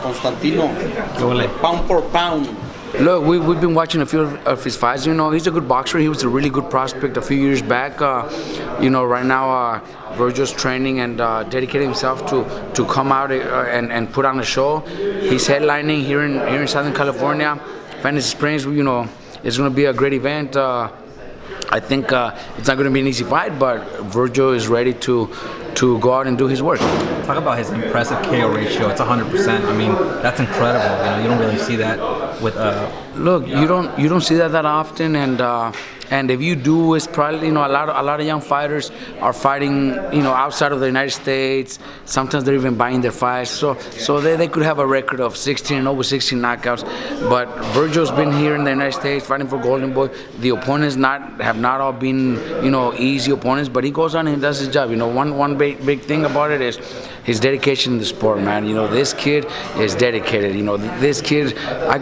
Constantino, pound for pound. Look, we've been watching a few of his fights. You know, he's a good boxer. He was a really good prospect a few years back. You know, right now, Virgil's training and dedicating himself to come out and put on a show. He's headlining here in Southern California, Fantasy Springs. You know, it's going to be a great event. I think it's not going to be an easy fight, but Virgil is ready to go out and do his work. Talk about his impressive KO ratio. It's 100%. I mean, that's incredible. You know, you don't really see that with. Look, you don't see that often, and if you do, it's probably, you know, a lot of young fighters are fighting, you know, outside of the United States. Sometimes they're even buying their fights, so they could have a record of 16 and over 16 knockouts. But Virgil's been here in the United States fighting for Golden Boy. The opponents have not all been, you know, easy opponents, but he goes on and does his job. You know, one big thing about it is his dedication in the sport, man. You know, this kid is dedicated. You know, this kid, I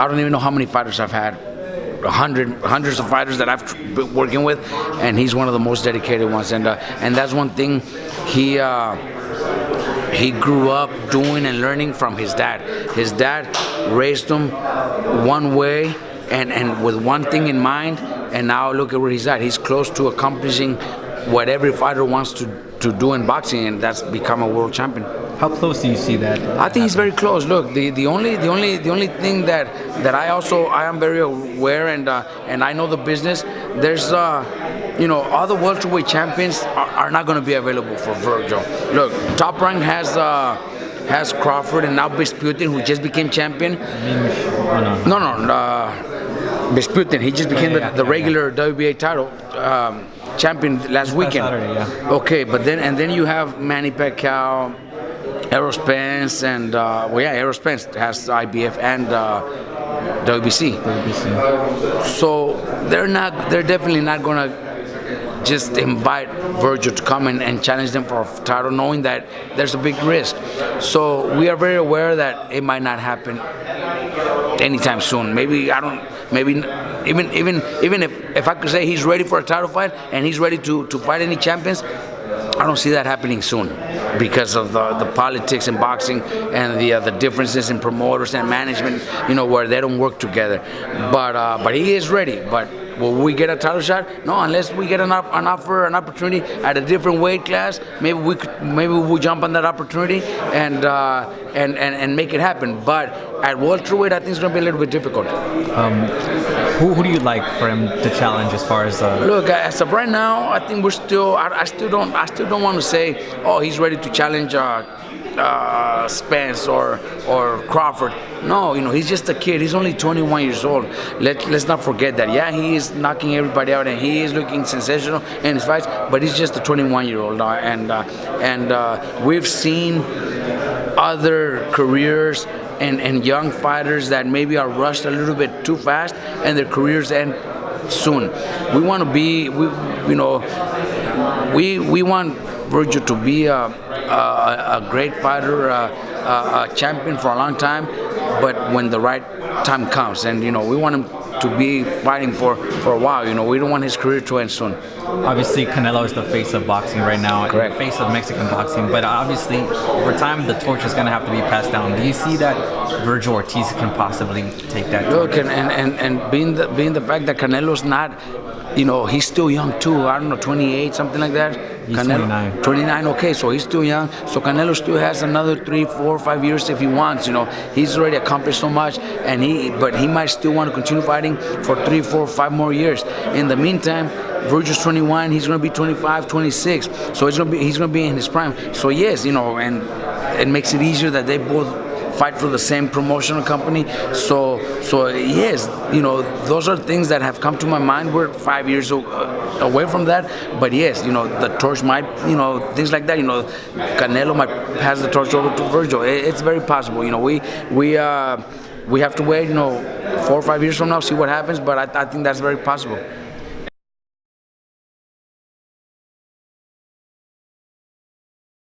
don't even know how many fighters I've had. Hundreds of fighters that I've been working with, and he's one of the most dedicated ones. And that's one thing he grew up doing and learning from his dad. His dad raised him one way and with one thing in mind, and now look at where he's at. He's close to accomplishing what every fighter wants to do in boxing, and that's become a world champion. How close do you see that? I think he's very close. Look, the only thing that I am very aware and I know the business. There's you know, all the welterweight champions are not going to be available for Virgil. Look, Top Rank has Crawford and now Disputin, who just became champion. Disputin. He just became the regular WBA title champion last weekend. Saturday, yeah. Okay, but then you have Manny Pacquiao, Errol Spence, and Errol Spence has IBF and WBC. So they're definitely not gonna just invite Virgil to come and challenge them for a title, knowing that there's a big risk. So we are very aware that it might not happen anytime soon. Maybe even if I could say he's ready for a title fight and he's ready to fight any champions, I don't see that happening soon because of the politics in boxing and the differences in promoters and management, you know, where they don't work together. But he is ready. But will we get a title shot? No, unless we get an opportunity at a different weight class. Maybe we'll jump on that opportunity and make it happen. But at welterweight, I think it's going to be a little bit difficult. Who do you like for him to challenge as far as? Look, as of right now, I think I still don't want to say, oh, he's ready to challenge Spence or Crawford. No, you know, he's just a kid. He's only 21 years old. Let's not forget that. Yeah, he is knocking everybody out and he is looking sensational in his fights, but he's just a 21-year-old. And we've seen other careers and young fighters that maybe are rushed a little bit too fast and their careers end soon. We want to be, we want Virgil to be a great fighter, a champion for a long time, but when the right time comes, and you know, we want him to be fighting for a while. You know, we don't want his career to end soon. Obviously, Canelo is the face of boxing right now, correct, the face of Mexican boxing. But obviously, over time, the torch is going to have to be passed down. Do you see that Vergil Ortiz can possibly take that torch? Look, and being the fact that Canelo's not, you know, he's still young too. I don't know, 28, something like that. He's Canelo, 29. Okay, so he's still young. So Canelo still has another 3, 4, 5 years if he wants. You know, he's already accomplished so much, but he might still want to continue fighting for 3, 4, 5 more years. In the meantime, Virgil's 21. He's going to be 25, 26. So he's going to be in his prime. So yes, you know, and it makes it easier that they both fight for the same promotional company. So yes, you know, those are things that have come to my mind. We're 5 years away from that, but yes, you know, the torch might, you know, things like that. You know, Canelo might pass the torch over to Virgil. It's very possible. You know, we have to wait, you know, 4 or 5 years from now, see what happens. But I think that's very possible.